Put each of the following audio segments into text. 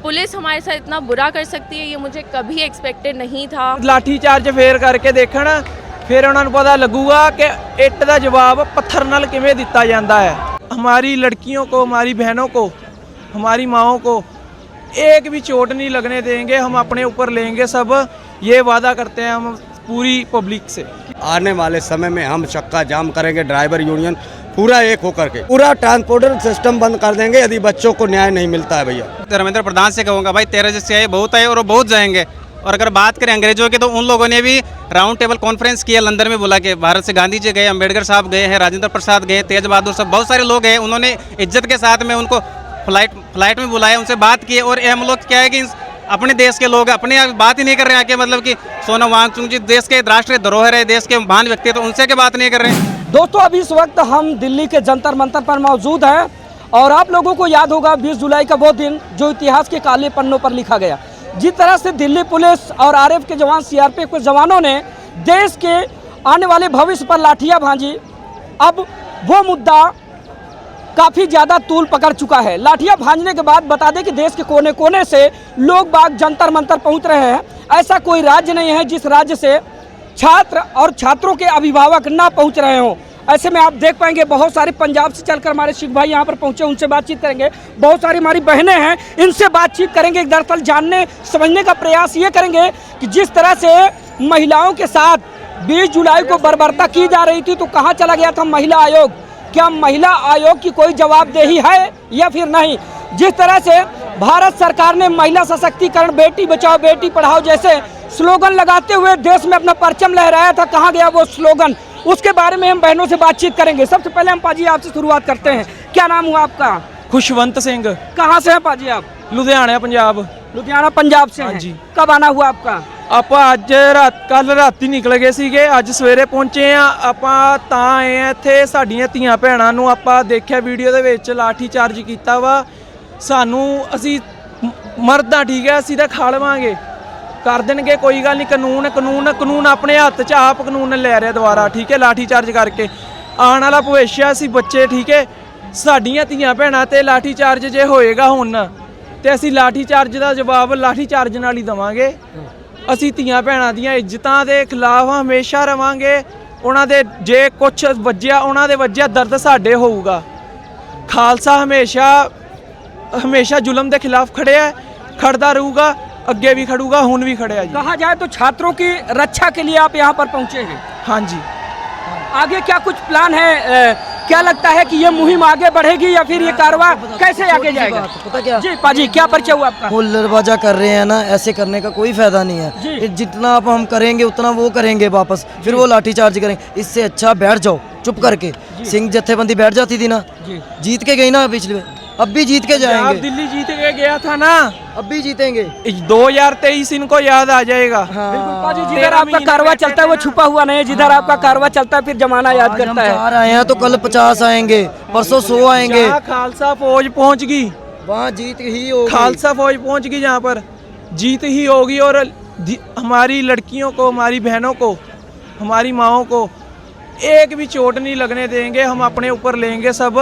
Police हमारे साथ इतना बुरा कर सकती है ये मुझे कभी एक्सपेक्टेड नहीं था। लाठी चार्ज फेर करके देखण फिर उन्होंने पता लगूगा कि इट का जवाब पत्थर नाल किवें दिता जाता है। हमारी लड़कियों को, हमारी बहनों को, हमारी माओं को एक भी चोट नहीं लगने देंगे। हम अपने ऊपर लेंगे सब, ये वादा करते हैं हम पूरी पब्लिक से। आने वाले समय में हम चक्का जाम करेंगे, ड्राइवर यूनियन पूरा एक होकर के पूरा ट्रांसपोर्टर सिस्टम बंद कर देंगे यदि बच्चों को न्याय नहीं मिलता है। भैया धर्मेंद्र प्रधान से कहूँगा भाई 13 जैसे आए बहुत आए और वो बहुत जाएंगे। और अगर बात करें अंग्रेजों की तो उन लोगों ने भी राउंड टेबल कॉन्फ्रेंस किया लंदन में, बुला के भारत से गांधी जी गए, अंबेडकर साहब गए हैं, राजेंद्र प्रसाद गए, तेज बहादुर साहब, बहुत सारे लोग हैं। उन्होंने इज्जत के साथ में उनको फ्लाइट में बुलाया, उनसे बात की। और हम लोग क्या है कि अपने देश के लोग अपने बात ही नहीं कर रहे हैं कि मतलब कि सोनम वांगचुक जी देश के राष्ट्रीय धरोहर है, देश के महान व्यक्ति, तो उनसे के बात नहीं कर रहे हैं। दोस्तों अभी इस वक्त हम दिल्ली के जंतर मंतर पर मौजूद हैं और आप लोगों को याद होगा 20 जुलाई का वो दिन जो इतिहास के काले पन्नों पर लिखा गया। जिस तरह से दिल्ली पुलिस और आरएफ के जवान, सीआरपीएफ के जवानों ने देश के आने वाले भविष्य पर लाठियां भांजी, अब वो मुद्दा काफ़ी ज़्यादा तूल पकड़ चुका है। लाठियां भांजने के बाद बता दें कि देश के कोने कोने से लोग बाग जंतर मंतर पहुंच रहे हैं। ऐसा कोई राज्य नहीं है जिस राज्य से छात्र और छात्रों के अभिभावक ना पहुंच रहे हों। ऐसे में आप देख पाएंगे बहुत सारे पंजाब से चलकर हमारे सिख भाई यहाँ पर पहुंचे, उनसे बातचीत करेंगे। बहुत सारी हमारी बहनें हैं, इनसे बातचीत करेंगे। दरअसल जानने समझने का प्रयास ये करेंगे कि जिस तरह से महिलाओं के साथ 20 जुलाई को बर्बरता की जा रही थी तो कहाँ चला गया था महिला आयोग? क्या महिला आयोग की कोई जवाबदेही है या फिर नहीं? जिस तरह से भारत सरकार ने महिला सशक्तिकरण, बेटी बचाओ बेटी पढ़ाओ जैसे स्लोगन लगाते हुए देश में अपना परचम लहराया था, कहाँ गया वो स्लोगन? उसके बारे में हम बहनों से बातचीत करेंगे। सबसे पहले हम पाजी आपसे शुरुआत करते हैं। क्या नाम हुआ आपका? खुशवंत सिंह। कहाँ से हैं पाजी आप? लुधियाना पंजाब। लुधियाना पंजाब से हैं जी। कब आना हुआ आपका? ਆਪਾਂ ਅੱਜ ਕੱਲ ਰਾਤੀ ਨਿਕਲ ਗਏ ਸੀਗੇ, ਅੱਜ ਸਵੇਰੇ ਪਹੁੰਚੇ ਆ। ਆਪਾਂ ਤਾਂ ਆਏ ਆ ਇੱਥੇ ਸਾਡੀਆਂ ਧੀਆਂ ਭੈਣਾਂ ਨੂੰ ਆਪਾਂ ਦੇਖਿਆ ਵੀਡੀਓ ਦੇ ਵਿੱਚ ਲਾਠੀ ਚਾਰਜ ਕੀਤਾ ਵਾ। ਸਾਨੂੰ ਅਸੀਂ ਮਰਦਾਂ ਠੀਕ ਹੈ, ਅਸੀਂ ਤਾਂ ਖਾ ਲਵਾਂਗੇ, ਕਰ ਦੇਣਗੇ ਕੋਈ ਗੱਲ ਨਹੀਂ। ਕਾਨੂੰਨ ਆਪਣੇ ਹੱਥ 'ਚ, ਆਪ ਕਾਨੂੰਨ ਲੈ ਰਿਹਾ ਦੁਬਾਰਾ, ਠੀਕ ਹੈ। ਲਾਠੀ ਚਾਰਜ ਕਰਕੇ ਆਉਣ ਵਾਲਾ ਭਵਿੱਖ ਆ, ਅਸੀਂ ਬੱਚੇ, ਠੀਕ ਹੈ। ਸਾਡੀਆਂ ਧੀਆਂ ਭੈਣਾਂ ਤੇ ਲਾਠੀ ਚਾਰਜ ਜੇ ਹੋਏਗਾ ਹੁਣ ਤੇ ਅਸੀਂ ਲਾਠੀ ਚਾਰਜ ਦਾ ਜਵਾਬ ਲਾਠੀ ਚਾਰਜ ਨਾਲ ਹੀ ਦੇਵਾਂਗੇ। ਅਸੀਂ ਧੀਆਂ ਭੈਣਾਂ ਦੀਆਂ ਇੱਜ਼ਤਾਂ ਦੇ ਖਿਲਾਫ ਹਮੇਸ਼ਾ ਰਵਾਂਗੇ। ਉਹਨਾਂ ਦੇ ਜੇ ਕੁਛ ਵੱਜਿਆ, ਉਹਨਾਂ ਦੇ ਵੱਜਿਆ ਦਰਦ ਸਾਡੇ ਹੋਊਗਾ। ਖਾਲਸਾ ਹਮੇਸ਼ਾ ਜ਼ੁਲਮ ਦੇ ਖਿਲਾਫ ਖੜਿਆ, ਖੜਦਾ ਰਹੂਗਾ, ਅੱਗੇ ਵੀ ਖੜੂਗਾ, ਹੁਣ ਵੀ ਖੜਿਆ जी। कहा जाए तो छात्रों की रक्षा के लिए आप यहाँ पर पहुँचे हैं। हाँ जी। आगे क्या कुछ प्लान है? क्या लगता है कि ये मुहिम आगे बढ़ेगी या फिर ये कारवां कैसे आगे जाएगा? पता क्या जी पाजी, क्या परिचय हुआ आपका? हुल्लड़बाजा कर रहे हैं ना, ऐसे करने का कोई फायदा नहीं है। जितना आप हम करेंगे उतना वो करेंगे वापस, फिर वो लाठीचार्ज करेंगे। इससे अच्छा बैठ जाओ चुप करके। सिंह जत्थेबंदी बैठ जाती थी ना, जीत के गई ना पिछले, अब भी जीत के जाएंगे। आप दिल्ली जीत के गया था ना, अब भी जीतेंगे। 2023 इनको याद आ जाएगा। पाजी जिधर आपका कारवां चलता है वो छुपा हुआ नहीं है, जिधर आपका कारवां चलता है फिर जमाना याद करता है। 4 आए हैं तो कल 50 आएंगे, परसों 100 आएंगे। खालसा फौज पहुंच गई, वहाँ जीत ही होगी। खालसा फौज पहुंच गई, जहाँ पर जीत ही होगी। और हमारी लड़कियों को, हमारी बहनों को, हमारी माओं को एक भी चोट नहीं लगने देंगे। हम अपने ऊपर लेंगे सब,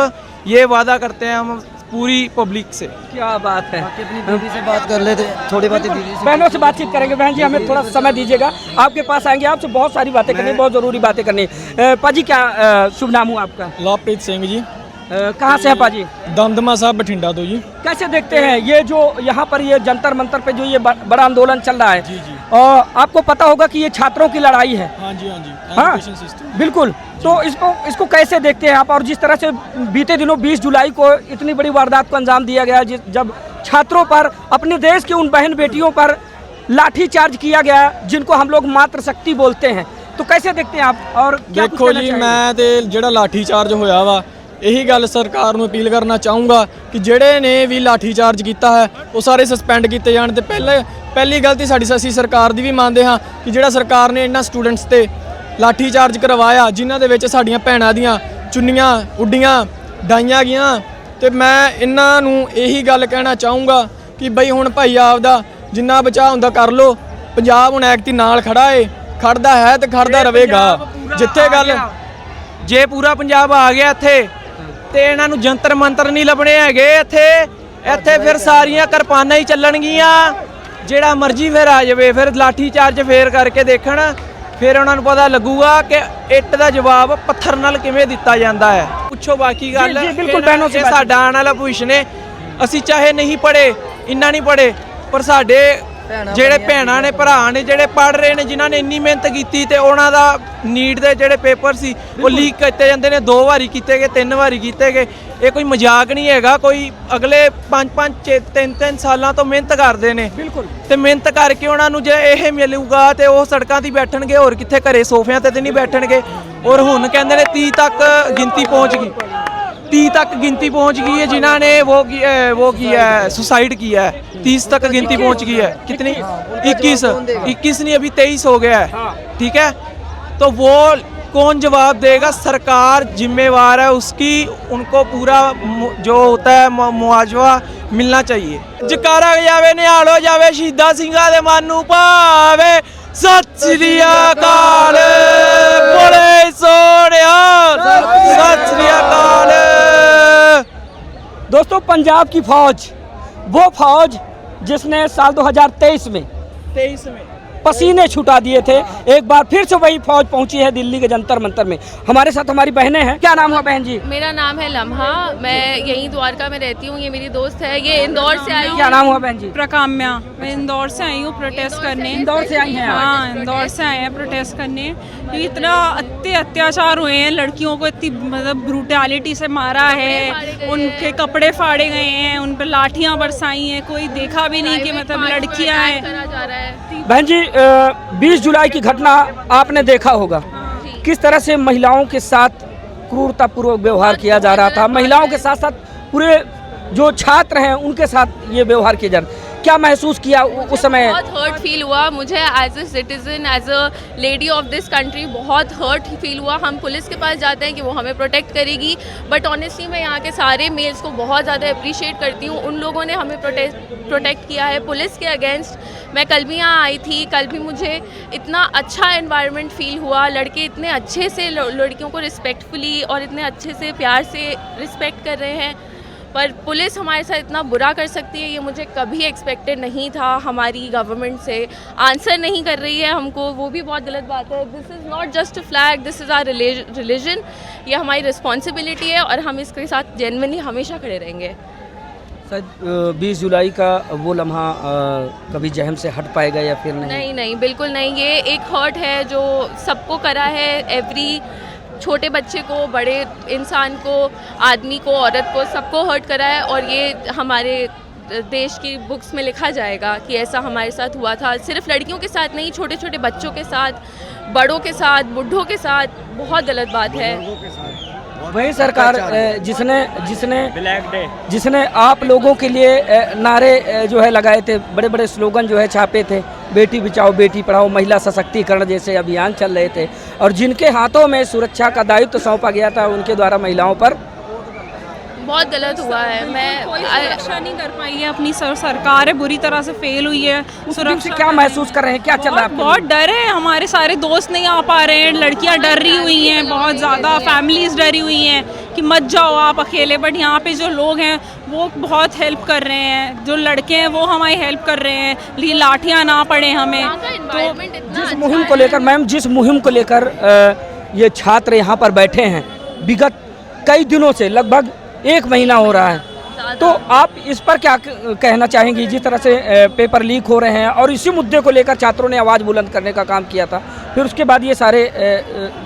ये वादा करते हैं हम पूरी पब्लिक से। क्या बात है। अपनी दीदी से बात कर लेते, थोड़ी बातें दीदी से। बहनों से बातचीत करेंगे। बहन जी हमें थोड़ा समय दीजिएगा, आपके पास आएंगे, आपसे बहुत सारी बातें करनी, बहुत ज़रूरी बातें करनी। पाजी क्या शुभ नाम हुआ आपका? लवप्रीत सिंह जी। कहाँ से है पाजी? दमदमा साहब बठिंडा तो जी। कैसे देखते हैं ये जो यहाँ पर ये जंतर मंतर पे जो ये बड़ा आंदोलन चल रहा है? जी जी। और आपको पता होगा कि ये छात्रों की लड़ाई है। हाँ जी, हाँ जी। हाँ बिल्कुल। तो इसको कैसे देखते हैं आप? और जिस तरह से बीते दिनों 20 जुलाई को इतनी बड़ी वारदात को अंजाम दिया गया, जब छात्रों पर, अपने देश की उन बहन बेटियों पर लाठी चार्ज किया गया जिनको हम लोग मातृशक्ति बोलते हैं, तो कैसे देखते हैं आप? और देखो जी, मैं तो ਜਿਹੜਾ ਲਾਠੀ ਚਾਰਜ ਹੋਇਆ ਵਾ, ਇਹੀ ਗੱਲ ਸਰਕਾਰ ਨੂੰ ਅਪੀਲ ਕਰਨਾ ਚਾਹੂੰਗਾ ਕਿ ਜਿਹੜੇ ਨੇ ਵੀ ਲਾਠੀ ਚਾਰਜ ਕੀਤਾ ਹੈ ਉਹ ਸਾਰੇ ਸਸਪੈਂਡ ਕੀਤੇ ਜਾਣ। ਤੇ ਪਹਿਲੀ ਗਲਤੀ ਸਾਡੀ, ਅਸੀਂ ਸਰਕਾਰ ਦੀ ਵੀ ਮੰਨਦੇ ਹਾਂ ਕਿ ਜਿਹੜਾ ਸਰਕਾਰ ਨੇ ਇਹਨਾਂ ਸਟੂਡੈਂਟਸ ਤੇ ਲਾਠੀ ਚਾਰਜ ਕਰਵਾਇਆ, ਜਿਨ੍ਹਾਂ ਦੇ ਵਿੱਚ ਸਾਡੀਆਂ ਭੈਣਾਂ ਦੀਆਂ ਚੁੰਨੀਆਂ ਉੱਡੀਆਂ ਡਾਈਆਂ ਗਈਆਂ। ਤੇ ਮੈਂ ਇਹਨਾਂ ਨੂੰ ਇਹੀ ਗੱਲ ਕਹਿਣਾ ਚਾਹੂੰਗਾ ਕਿ ਬਈ ਹੁਣ ਭਾਈ ਆਪਦਾ ਜਿੰਨਾ ਬਚਾਅ ਹੁੰਦਾ ਕਰ ਲਓ। ਪੰਜਾਬ ਹੁਣ ਐਕਤੀ ਨਾਲ ਖੜਾ ਏ, ਖੜਦਾ ਹੈ ਤੇ ਖੜਦਾ ਰਹੇਗਾ। ਜਿੱਥੇ ਗੱਲ ਜੇ ਪੂਰਾ ਪੰਜਾਬ ਆ ਗਿਆ ਇੱਥੇ ਤੇ ਇਹਨਾਂ ਨੂੰ ਜੰਤਰ ਮੰਤਰ ਨਹੀਂ ਲੱਭਣੇ ਹੈਗੇ। ਇੱਥੇ ਇੱਥੇ ਫਿਰ ਸਾਰੀਆਂ ਕਿਰਪਾਨਾਂ ਹੀ ਚੱਲਣਗੀਆਂ, ਜਿਹੜਾ ਮਰਜ਼ੀ ਫਿਰ ਆ ਜਾਵੇ, ਫਿਰ ਲਾਠੀ ਚਾਰਜ ਫੇਰ ਕਰਕੇ ਦੇਖਣ, ਫਿਰ ਉਹਨਾਂ ਨੂੰ ਪਤਾ ਲੱਗੂਗਾ ਕਿ ਇੱਟ ਦਾ ਜਵਾਬ ਪੱਥਰ ਨਾਲ ਕਿਵੇਂ ਦਿੱਤਾ ਜਾਂਦਾ ਹੈ। ਪੁੱਛੋ ਬਾਕੀ ਗੱਲ, ਜੀ, ਬਿਲਕੁਲ ਬਹਿਨੋਂ ਸੇ ਇਹ ਬਾਤ। ਸਾਡਾ ਆਉਣ ਵਾਲਾ ਭਵਿੱਖ ਨੇ। ਅਸੀਂ ਚਾਹੇ ਨਹੀਂ ਪੜ੍ਹੇ, ਇੰਨਾ ਨਹੀਂ ਪੜ੍ਹੇ, ਪਰ ਸਾਡੇ ਜਿਹੜੇ ਭੈਣਾਂ ਨੇ, ਭਰਾ ਨੇ, ਜਿਹੜੇ ਪੜ੍ਹ ਰਹੇ ਨੇ, ਜਿਨ੍ਹਾਂ ਨੇ ਇੰਨੀ ਮਿਹਨਤ ਕੀਤੀ, ਤੇ ਉਹਨਾਂ ਦਾ ਨੀਟ ਦੇ ਜਿਹੜੇ ਪੇਪਰ ਸੀ ਉਹ ਲੀਕ ਕੀਤੇ ਜਾਂਦੇ ਨੇ, 2 ਵਾਰੀ ਕੀਤੇ ਗਏ, 3 ਵਾਰੀ ਕੀਤੇ ਗਏ। ਇਹ ਕੋਈ ਮਜ਼ਾਕ ਨਹੀਂ ਹੈਗਾ। ਕੋਈ ਅਗਲੇ 5-5 3-3 ਸਾਲਾਂ ਤੋਂ ਮਿਹਨਤ ਕਰਦੇ ਨੇ, ਬਿਲਕੁਲ, ਤੇ ਮਿਹਨਤ ਕਰਕੇ ਉਹਨਾਂ ਨੂੰ ਜੇ ਇਹ ਮਿਲੂਗਾ ਤੇ ਉਹ ਸੜਕਾਂ 'ਤੇ ਬੈਠਣਗੇ, ਹੋਰ ਕਿੱਥੇ, ਘਰੇ ਸੋਫਿਆਂ ਤੇ ਨਹੀਂ ਬੈਠਣਗੇ। ਔਰ ਹੁਣ ਕਹਿੰਦੇ ਨੇ 30 तक गिनती पहुंच गई, 30 तक गिनती पहुंच गई है जिन्हों ने वो किया है, सुसाइड किया है। 30 तक गिनती पहुंच गई है। कितनी? 21 नहीं, अभी 23 हो गया है। ठीक है, तो वो कौन जवाब देगा? सरकार जिम्मेवार है उसकी, उनको पूरा जो होता है मुआवजा मिलना चाहिए। जकारा जावे, निहाल हो जावे, शहीदा सिंघां दे मन नूं भावे। सत श्री अकाल, बोले सोनिया, सत श्री अकाल। दोस्तों, पंजाब की फौज, वो फौज जिसने साल 2023 में पसीने छुटा दिए थे, एक बार फिर से वही फौज पहुंची है दिल्ली के जंतर मंतर में। हमारे साथ हमारी बहनें हैं। क्या नाम हुआ बहन जी? मेरा नाम है लम्हा, मैं यहीं द्वारका में रहती हूँ। ये मेरी दोस्त है, ये इंदौर से आई क्या है। नाम हुआ बहन जी? प्रकाम्या, मैं इंदौर से आई हूँ प्रोटेस्ट करने। इंदौर से आई हैं आप? हाँ, इंदौर से आए हैं प्रोटेस्ट करने। क्योंकि इतना अत्याचार हुए हैं, लड़कियों को इतनी मतलब ब्रूटैलिटी से मारा है, उनके कपड़े फाड़े गए हैं, उन पर लाठियाँ बरसाई हैं, कोई देखा भी नहीं कि मतलब लड़कियाँ हैं। करा जा रहा है। बहन जी, 20 जुलाई की घटना आपने देखा होगा, किस तरह से महिलाओं के साथ क्रूरतापूर्वक व्यवहार किया जा रहा था। महिलाओं के साथ साथ पूरे जो छात्र हैं उनके साथ ये व्यवहार किया जा रहा। क्या महसूस किया उस समय? बहुत हर्ट फील हुआ मुझे as a citizen, as a lady of this country. बहुत हर्ट फील हुआ। हम पुलिस के पास जाते हैं कि वो हमें प्रोटेक्ट करेगी, बट ऑनेस्टली मैं यहाँ के सारे मेल्स को बहुत ज़्यादा अप्रिशिएट करती हूँ। उन लोगों ने हमें प्रोटेक्ट किया है पुलिस के अगेंस्ट। मैं कल भी यहाँ आई थी, कल भी मुझे इतना अच्छा एनवायरनमेंट फील हुआ। लड़के इतने अच्छे से लड़कियों को रिस्पेक्टफुली और इतने अच्छे से प्यार से रिस्पेक्ट कर रहे हैं, पर पुलिस हमारे साथ इतना बुरा कर सकती है ये मुझे कभी एक्सपेक्टेड नहीं था। हमारी गवर्नमेंट से आंसर नहीं कर रही है हमको, वो भी बहुत गलत बात है। This is not just a flag, this is our religion. ये हमारी रिस्पॉन्सिबिलिटी है और हम इसके साथ जेन्युइनली हमेशा खड़े रहेंगे। सर, 20 जुलाई का वो लम्हा कभी जहन से हट पाएगा या फिर नहीं? नहीं, बिल्कुल नहीं। ये एक हर्ट है जो सबको करा है। एवरी छोटे बच्चे को, बड़े इंसान को, आदमी को, औरत को, सबको हर्ट करा है। और ये हमारे देश की बुक्स में लिखा जाएगा कि ऐसा हमारे साथ हुआ था। सिर्फ लड़कियों के साथ नहीं, छोटे छोटे बच्चों के साथ, बड़ों के साथ, बुढ़ों के साथ। बहुत गलत बात है। वही सरकार जिसने आप लोगों के लिए नारे जो है लगाए थे, बड़े बड़े स्लोगन जो है छापे थे, बेटी बचाओ बेटी पढ़ाओ, महिला सशक्तिकरण जैसे अभियान चल रहे थे, और जिनके हाथों में सुरक्षा का दायित्व सौंपा गया था, उनके द्वारा महिलाओं पर बहुत गलत हुआ है। मैं कोई सुरक्षा नहीं कर पाई है। अपनी सरकार है बुरी तरह से फेल हुई है। सुरक्षा से क्या महसूस कर रहे हैं? क्या चल रहा है? बहुत डर है। हमारे सारे दोस्त नहीं आ पा रहे हैं, लड़कियां डर रही हुई हैं बहुत ज़्यादा, फैमिलीज डरी हुई हैं कि मत जाओ आप अकेले। बट यहाँ पे जो लोग हैं वो बहुत हेल्प कर रहे हैं, जो लड़के हैं वो हमारी हेल्प कर रहे हैं, लाठियाँ ना पड़े हमें। जिस मुहिम को लेकर मैम, जिस मुहिम को लेकर ये छात्र यहाँ पर बैठे हैं, विगत कई दिनों से, लगभग 1 महीना हो रहा है, तो आप इस पर क्या कहना चाहेंगी? जिस तरह से पेपर लीक हो रहे हैं और इसी मुद्दे को लेकर छात्रों ने आवाज़ बुलंद करने का काम किया था, फिर उसके बाद ये सारे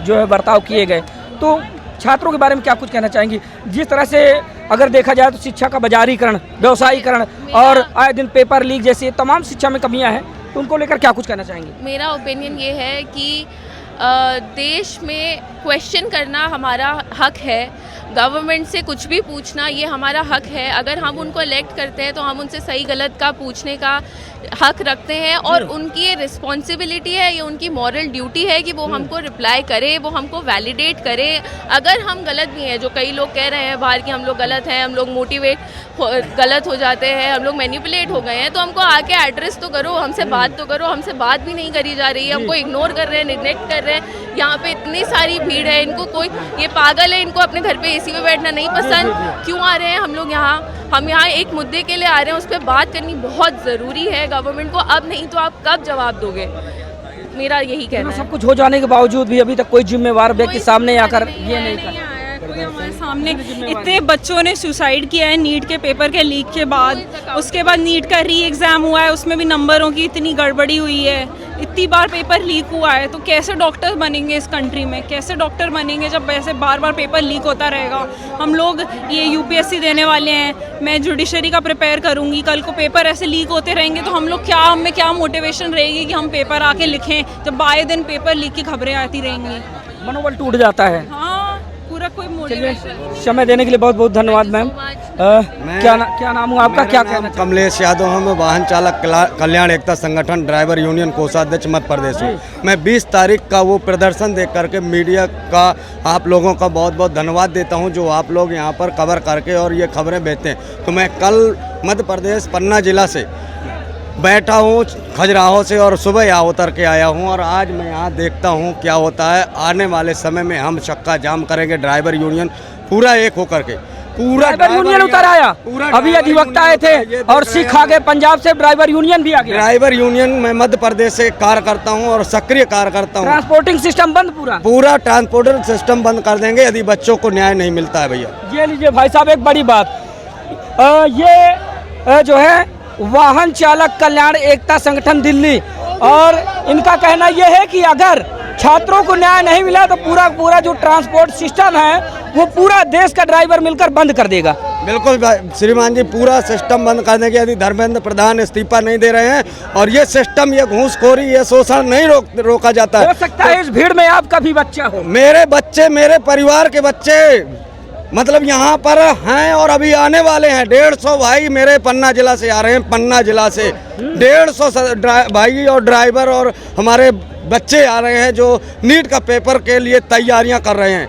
जो है बर्ताव किए गए, तो छात्रों के बारे में क्या कुछ कहना चाहेंगी? जिस तरह से अगर देखा जाए तो शिक्षा का बाजारीकरण, व्यवसायीकरण और आए दिन पेपर लीक जैसे तमाम शिक्षा में कमियां हैं, तो उनको लेकर क्या कुछ कहना चाहेंगी? मेरा ओपिनियन ये है कि देश में क्वेश्चन करना हमारा हक है। गवर्नमेंट से कुछ भी पूछना ये हमारा हक है। अगर हम उनको इलेक्ट करते हैं तो हम उनसे सही गलत का पूछने का हक रखते हैं, और उनकी ये रिस्पॉन्सिबिलिटी है, ये उनकी मॉरल ड्यूटी है कि वो हमको रिप्लाई करे, वो हमको वैलिडेट करे। अगर हम गलत भी हैं, जो कई लोग कह रहे हैं बाहर कि हम लोग गलत हैं, हम लोग गलत हो जाते हैं, हम लोग मैनिपुलेट हो गए हैं, तो हमको आके एड्रेस तो करो, हमसे बात तो करो। हमसे बात भी नहीं करी जा रही है, हमको इग्नोर कर रहे हैं, निग्लेक्ट कर रहे हैं। यहाँ पे इतनी सारी भीड़ है, इनको कोई ये पागल है, इनको अपने घर पे एसी में बैठना नहीं पसंद, क्यों आ रहे हैं हम लोग यहाँ? हम यहाँ एक मुद्दे के लिए आ रहे हैं, उस पर बात करनी बहुत ज़रूरी है गवर्नमेंट को। अब नहीं तो आप कब जवाब दोगे? मेरा यही कहना है। सब कुछ हो जाने के बावजूद भी अभी तक कोई जिम्मेवार व्यक्ति सामने आकर ये नहीं कर कोई हमारे सामने। इतने बच्चों ने सुसाइड किया है नीट के पेपर के लीक के बाद, उसके बाद नीट का री एग्ज़ाम हुआ है, उसमें भी नंबरों की इतनी गड़बड़ी हुई है, इतनी बार पेपर लीक हुआ है, तो कैसे डॉक्टर बनेंगे इस कंट्री में? कैसे डॉक्टर बनेंगे जब ऐसे बार बार पेपर लीक होता रहेगा? हम लोग ये यूपीएससी देने वाले हैं, मैं जुडिशरी का प्रिपेयर करूँगी, कल को पेपर ऐसे लीक होते रहेंगे तो हम लोग क्या, हमें क्या मोटिवेशन रहेगी कि हम पेपर आके लिखें जब आए दिन पेपर लीक की खबरें आती रहेंगी? मनोबल टूट जाता है। हाँ, पूरा कोई मोटिवेशन। समय देने के लिए बहुत बहुत धन्यवाद मैम। क्या नाम हुआ आपका? क्या कहना? कमलेश यादव हूँ, मैं वाहन चालक कल्याण एकता संगठन ड्राइवर यूनियन कोषाध्यक्ष मध्य प्रदेश हूँ। मैं 20 तारीख का वो प्रदर्शन देख करके मीडिया का आप लोगों का बहुत बहुत धन्यवाद देता हूँ, जो आप लोग यहाँ पर कवर करके और ये खबरें भेजते हैं। तो मैं कल मध्य प्रदेश पन्ना जिला से बैठा हूँ खजुराहो से, और सुबह यहाँ उतर के आया हूँ, और आज मैं यहाँ देखता हूँ क्या होता है। आने वाले समय में हम चक्का जाम करेंगे, ड्राइवर यूनियन पूरा एक होकर के, पूरा ड्राइवर यूनियन उतर आया। अभी अधिवक्ता आए थे और सिख आ गए, पंजाब से ड्राइवर यूनियन भी आ गया। ड्राइवर यूनियन मैं मध्य प्रदेश से कार्य करता हूँ और सक्रिय कार्य करता हूँ। ट्रांसपोर्टिंग सिस्टम बंद, पूरा ट्रांसपोर्टर सिस्टम बंद कर देंगे यदि बच्चों को न्याय नहीं मिलता है भैया। ये लीजिए भाई साहब, एक बड़ी बात, ये जो है वाहन चालक कल्याण एकता संगठन दिल्ली, और इनका कहना यह है कि अगर छात्रों को न्याय नहीं मिला तो पूरा जो ट्रांसपोर्ट सिस्टम है वो पूरा देश का ड्राइवर मिलकर बंद कर देगा। बिल्कुल श्रीमान जी, पूरा सिस्टम बंद करने के यदि धर्मेंद्र प्रधान इस्तीफा नहीं दे रहे हैं और ये सिस्टम, ये घूसखोरी, ये शोषण नहीं रोका जाता है। हो सकता है इस भीड़ में आपका भी बच्चा हो। मेरे बच्चे, मेरे परिवार के बच्चे मतलब यहाँ पर हैं और अभी आने वाले हैं। 150 भाई मेरे पन्ना जिला से आ रहे हैं, पन्ना जिला से 150 भाई और ड्राइवर और हमारे बच्चे आ रहे हैं जो नीट का पेपर के लिए तैयारियां कर रहे हैं।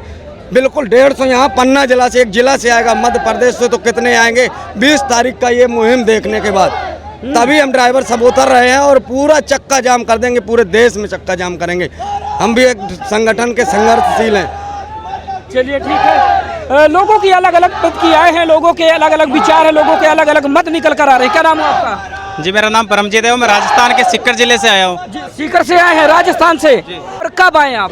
बिल्कुल 150 यहाँ पन्ना जिला से, एक जिला से आएगा, मध्य प्रदेश से तो कितने आएंगे 20 तारीख का ये मुहिम देखने के बाद। तभी हम ड्राइवर सब उतर रहे हैं और पूरा चक्का जाम कर देंगे, पूरे देश में चक्का जाम करेंगे। हम भी एक संगठन के संघर्षशील हैं। चलिए ठीक है, लोगों की अलग अलग प्रतिक्रियाएं हैं, लोगों के अलग अलग विचार हैं, लोगों के अलग अलग मत निकल कर आ रहे हैं। क्या नाम है आपका? जी, मेरा नाम परमजीत है, मैं राजस्थान के सीकर जिले से आया हूँ। सीकर से आए हैं, राजस्थान से। और कब आए आप?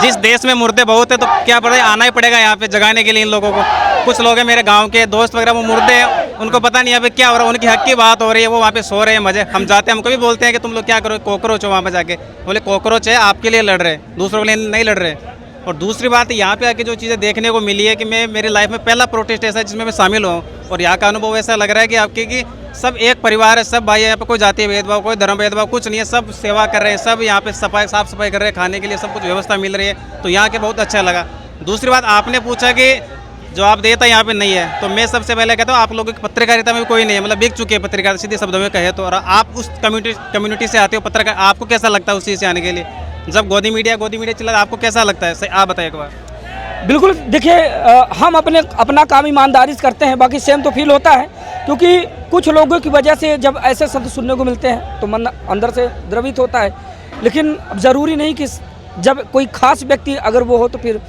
जिस देश में मुर्दे बहुत है तो क्या पता है, आना ही पड़ेगा यहाँ पे जगाने के लिए इन लोगों को। कुछ लोग हैं मेरे गांव के दोस्त वगैरह, वो मुर्दे हैं, उनको पता नहीं यहाँ पे क्या हो रहा है, उनकी हक की बात हो रही है, वो वहाँ पे सो रहे हैं मजे। हम जाते हैं, हमको भी बोलते हैं कि तुम लोग क्या करो, कॉकरोच हो वहाँ पे जाके। बोले कॉकरोच है, आपके लिए लड़ रहे, दूसरों के लिए नहीं लड़ रहे। और दूसरी बात यहाँ पे आके जो चीज़ें देखने को मिली है कि मैं मेरी लाइफ में पहला प्रोटेस्ट ऐसा है जिसमें मैं शामिल हूँ, और यहाँ का अनुभव ऐसा लग रहा है कि आपके कि सब एक परिवार है, सब भाई है, यहाँ पे कोई जातीय भेदभाव, कोई धर्म भेदभाव कुछ नहीं है, सब सेवा कर रहे हैं, सब यहाँ पे साफ सफाई कर रहे हैं, खाने के लिए सब कुछ व्यवस्था मिल रही है, तो यहाँ के बहुत अच्छा लगा। दूसरी बात, आपने पूछा कि जवाब देता यहाँ पे नहीं है, तो मैं सबसे पहले कहता हूँ आप लोगों की पत्रकारिता में कोई नहीं है, मतलब बिक चुके हैं पत्रकारिता सीधे शब्दों में कहे तो। और आप उस कम्युनिटी से आते हो पत्रकार, आपको कैसा लगता है उस चीज़ से आने के लिए? जब गोदी मीडिया चला, आपको कैसा लगता है? आप बताइए एक बार। बिल्कुल, देखिए हम अपना काम ईमानदारी से करते हैं, बाकी सेम तो फील होता है, क्योंकि कुछ लोगों की वजह से जब ऐसे शब्द सुनने को मिलते हैं तो मन अंदर से द्रवित होता है। लेकिन ज़रूरी नहीं कि जब कोई खास व्यक्ति अगर वो हो तो फिर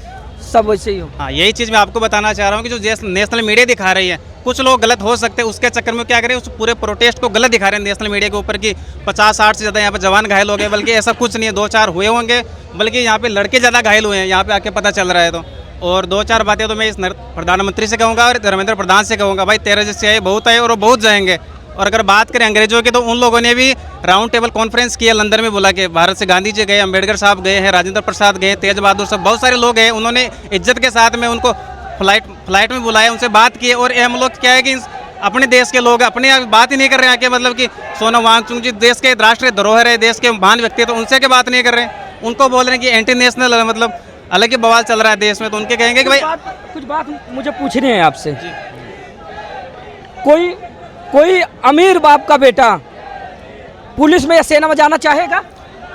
सब वैसे ही हो। हाँ, यही चीज़ मैं आपको बताना चाह रहा हूँ कि जो नेशनल मीडिया दिखा रही है, कुछ लोग गलत हो सकते हैं, उसके चक्कर में क्या करें, उस पूरे प्रोटेस्ट को गलत दिखा रहे हैं नेशनल मीडिया के ऊपर कि 50-60 से ज़्यादा यहाँ पे जवान घायल हो गए, बल्कि ऐसा कुछ नहीं है, 2-4 हुए होंगे, बल्कि यहाँ पे लड़के ज़्यादा घायल हुए हैं, यहाँ पे आके पता चल रहा है। तो और 2-4 बातें तो मैं इस प्रधानमंत्री से कहूँगा और धर्मेंद्र प्रधान से कहूँगा, भाई 13 जैसे आए बहुत आए और वो बहुत जाएंगे। और अगर बात करें अंग्रेजों की, तो उन लोगों ने भी राउंड टेबल कॉन्फ्रेंस किया लंदन में, बुला के भारत से गांधी जी गए, अम्बेडकर साहब गए हैं, राजेंद्र प्रसाद गए, तेज बहादुर साहब, बहुत सारे लोग हैं, उन्होंने इज्जत के साथ में उनको फ्लाइट में बुलाया, उनसे बात की। और हम लोग क्या है कि अपने देश के लोग अपने बात ही नहीं कर रहे हैं, कि मतलब कि सोनम वांगचुक जी देश के राष्ट्रीय धरोहर है, देश के महान व्यक्ति, तो उनसे के बात नहीं कर रहे हैं, उनको बोल रहे हैं कि एंटी नेशनल, मतलब अलग ही बवाल चल रहा है देश में। तो उनके कहेंगे कि भाई कुछ बात मुझे पूछनी है आपसे। कोई अमीर बाप का बेटा पुलिस में या सेना में जाना चाहेगा?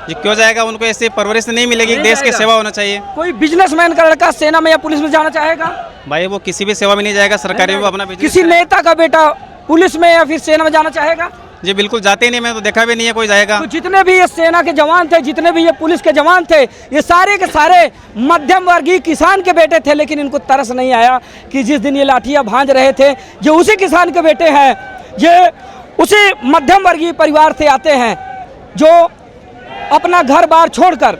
ये क्यों जाएगा? उनको ऐसी परवरिश नहीं मिलेगी, देश की सेवा होना चाहिए। कोई बिजनेसमैन का लड़का सेना में या पुलिस में जाना चाहेगा? भाई वो किसी भी सेवा में नहीं जाएगा, सरकारी में अपना बिजनेस। किसी नेता का बेटा पुलिस में या फिर सेना में जाना चाहेगा? जी बिल्कुल जाते ही नहीं, मैं तो देखा भी नहीं है कोई जाएगा। तो जितने भी ये सेना के जवान थे, जितने भी ये पुलिस के जवान थे, ये सारे के सारे मध्यम वर्गीय किसान के बेटे थे, लेकिन इनको तरस नहीं आया कि जिस दिन ये लाठियां भांज रहे थे, ये उसी किसान के बेटे हैं, ये उसी मध्यम वर्गीय परिवार से आते हैं जो अपना घर बार छोड़कर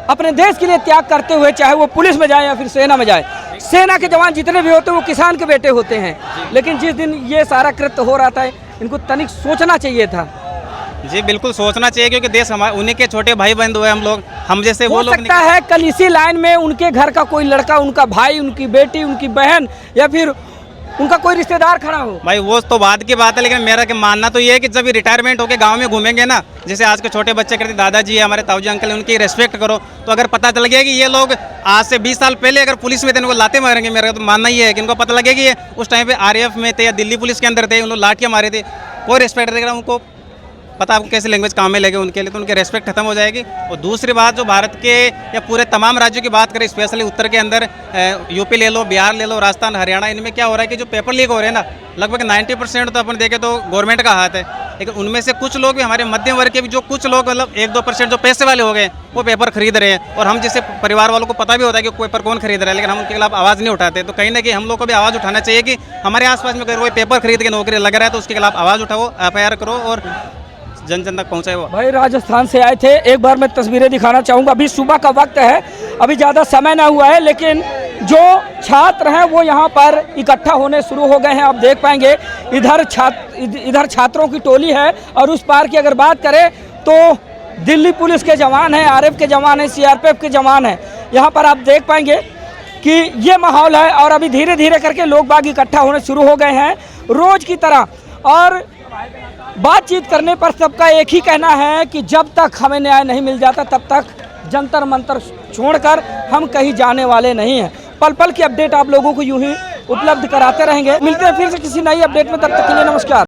अपने देश के लिए त्याग करते हुए, चाहे वो पुलिस में जाए या फिर सेना में जाए, सेना के जवान जितने भी होते हैं वो किसान के बेटे होते हैं। लेकिन जिस दिन ये सारा कृत्य हो रहा था, इनको तनिक सोचना चाहिए था। जी बिल्कुल सोचना चाहिए, क्योंकि देश हमारे, उन्हीं के छोटे भाई बंधु हैं हम लोग, हम जैसे वो हो लोग सकता है कल इसी लाइन में उनके घर का कोई लड़का, उनका भाई, उनकी बेटी, उनकी बहन या फिर उनका कोई रिश्तेदार खड़ा हो। भाई वो तो बाद की बात है, लेकिन मेरा मानना तो ये है कि जब ये रिटायरमेंट होकर गांव में घूमेंगे ना, जैसे आज के छोटे बच्चे करते, दादाजी है हमारे, ताऊजी अंकल है, उनकी रेस्पेक्ट करो। तो अगर पता चल गया कि ये लोग आज से 20 साल पहले अगर पुलिस में थे, इनको लाते मारेंगे, मेरा तो मानना ये है कि इनको पता लगेगा कि ये उस टाइम पे आरएएफ में थे या दिल्ली पुलिस के अंदर थे, उन लोग लाठियाँ मारे थे, कोई रेस्पेक्ट देगा उनको पता आपको कैसे लैंग्वेज काम में लगे उनके लिए, तो उनकी रेस्पेक्ट खत्म हो जाएगी। और दूसरी बात, जो भारत के या पूरे तमाम राज्यों की बात करें, स्पेशली उत्तर के अंदर यूपी ले लो, बिहार ले लो, राजस्थान, हरियाणा, इनमें क्या हो रहा है कि जो पेपर लीक हो रहे हैं ना, लगभग 90% तो अपन देखें तो गवर्नमेंट का हाथ है, लेकिन उनमें से कुछ लोग भी, हमारे मध्यम वर्ग के भी जो कुछ लोग, मतलब 1-2% जो पैसे वाले हो गए, वो पेपर खरीद रहे हैं। और हम जैसे परिवार वालों को पता भी होता है कि पेपर कौन खरीद रहा है, लेकिन हम उनके खिलाफ आवाज़ नहीं उठाते। तो कहीं ना कहीं हम लोग को भी आवाज़ उठाना चाहिए कि हमारे आसपास में अगर कोई पेपर खरीद के नौकरी लग रहा है तो उसके खिलाफ आवाज़ उठाओ, FIR करो और जन जन तक पहुँचाए। वो भाई राजस्थान से आए थे, एक बार मैं तस्वीरें दिखाना चाहूँगा। अभी सुबह का वक्त है, अभी ज़्यादा समय ना हुआ है, लेकिन जो छात्र हैं वो यहाँ पर इकट्ठा होने शुरू हो गए हैं। आप देख पाएंगे इधर छात्रों की टोली है, और उस पार की अगर बात करें तो दिल्ली पुलिस के जवान हैं, RF के जवान हैं, CRPF के जवान हैं। यहाँ पर आप देख पाएंगे कि ये माहौल है, और अभी धीरे धीरे करके लोग बाग इकट्ठा होने शुरू हो गए हैं रोज़ की तरह। और बातचीत करने पर सबका एक ही कहना है कि जब तक हमें न्याय नहीं मिल जाता, तब तक जंतर मंतर छोड़कर हम कहीं जाने वाले नहीं हैं। पल पल की अपडेट आप लोगों को यूं ही उपलब्ध कराते रहेंगे। मिलते हैं फिर से किसी नई अपडेट में, तब तक के लिए नमस्कार।